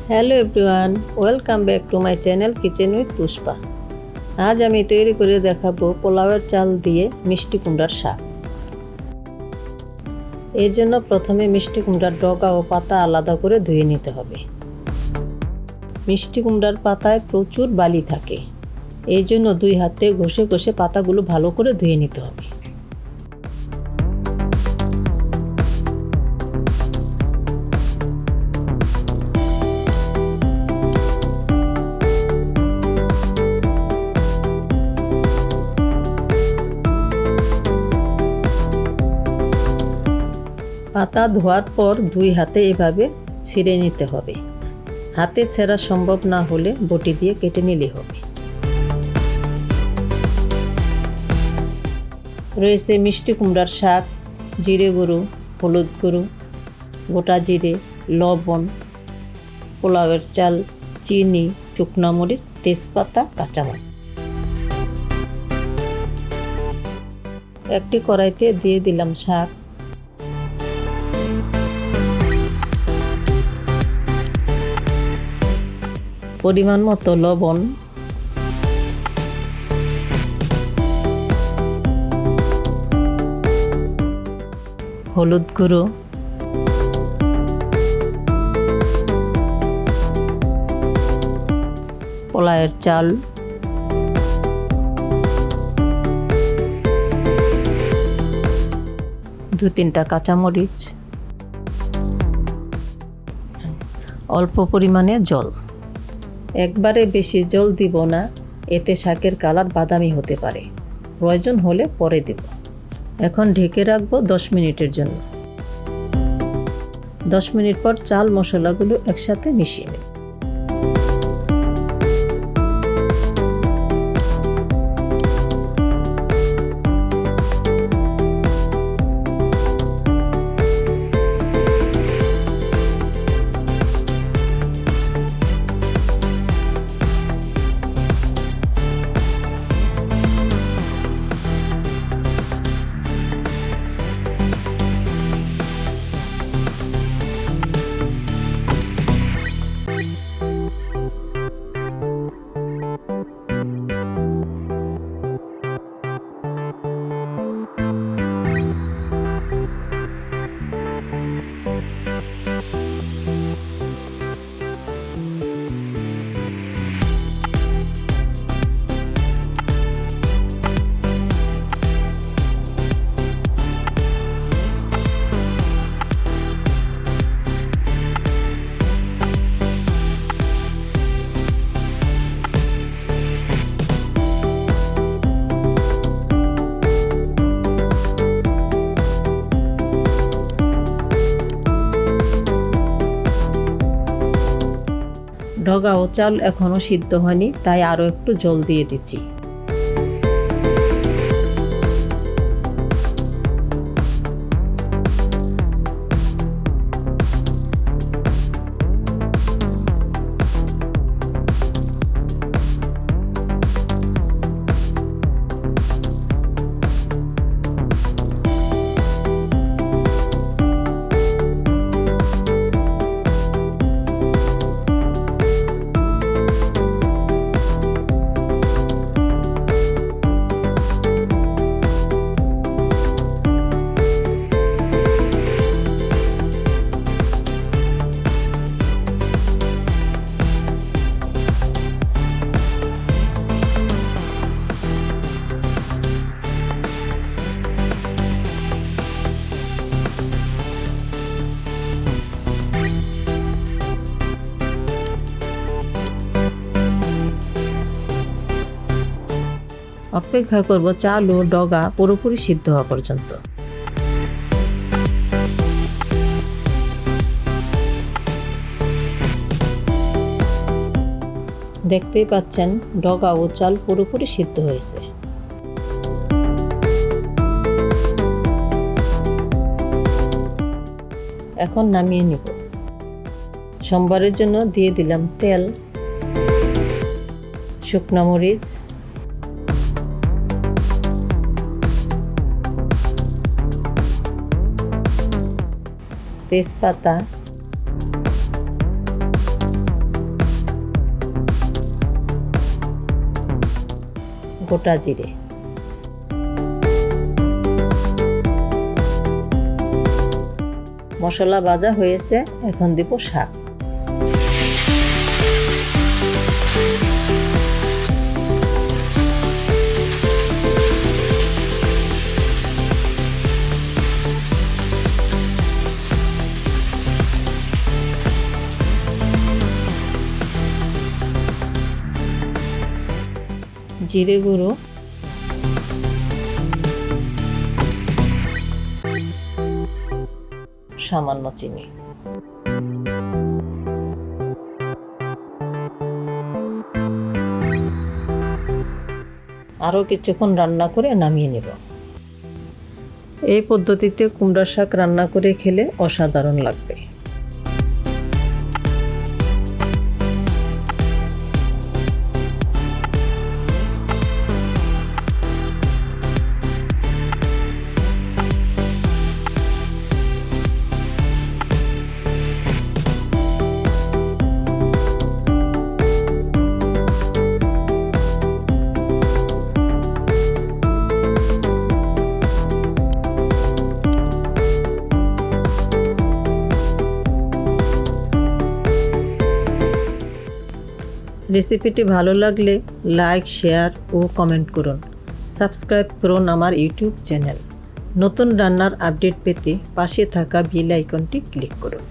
Hello everyone, welcome back to my channel kitchen with Pushpa. আজ আমি তৈরি করে দেখাবো পোলাওয়ের চাল দিয়ে মিষ্টি কুমড়ার শাক। এর জন্য প্রথমে মিষ্টি কুমড়ার ডগা ও পাতা আলাদা করে ধুয়ে নিতে হবে। মিষ্টি কুমড়ার পাতায় প্রচুর বালি থাকে, এই জন্য দুই হাতে ঘষে ঘষে পাতাগুলো ভালো করে ধুয়ে নিতে হবে। পাতা ধোয়ার পর দুই হাতে এভাবে ছিঁড়ে নিতে হবে। হাতে ছেঁড়া সম্ভব না হলে বটি দিয়ে কেটে নিলে হবে। রয়েছে মিষ্টি কুমড়ার শাক, জিরে গুঁড়ো, হলুদ গুঁড়ো, গোটা জিরে, লবণ, পোলাওয়ের চাল, চিনি, শুকনো মরিচ, তেজপাতা, কাঁচামরিচ। একটি কড়াইতে দিয়ে দিলাম শাক, পরিমাণ মতো লবণ, হলুদ গুঁড়ো, পোলাওয়ের চাল, দু-তিনটা কাঁচামরিচ, অল্প পরিমাণে জল। একবারে বেশি জল দিব না, এতে শাকের কালার বাদামি হতে পারে। প্রয়োজন হলে পরে দেব। এখন ঢেকে রাখবো 10 মিনিটের জন্য। 10 মিনিট পর চাল মশলাগুলো একসাথে মিশিয়ে নেব। ডগা ও চাল এখনও সিদ্ধ হয়নি, তাই আরও একটু জল দিয়ে দিচ্ছি। অপেক্ষা করব চাল ও ডগা পুরোপুরি সিদ্ধ হওয়া পর্যন্ত। দেখতেই পাচ্ছেন ডগা ও চাল পুরোপুরি সিদ্ধ হয়েছে। এখন নামিয়ে নিব। সোমবারের জন্য দিয়ে দিলাম তেল, শুকনো মরিচ, তেজপাতা, গোটা জিরে। মশলা ভাজা হয়েছে, এখন দিব শাক। জিরে গুঁড়ো, সামান্য চিনি। আরও কিছুক্ষণ রান্না করে নামিয়ে নেব। এই পদ্ধতিতে কুমড়া শাক রান্না করে খেলে অসাধারণ লাগবে। রেসিপিটি ভালো লাগলে লাইক, শেয়ার ও কমেন্ট করুন। সাবস্ক্রাইব করুন আমার ইউটিউব চ্যানেল। নতুন রান্নার আপডেট পেতে পাশে থাকা বেল আইকনটি ক্লিক করুন।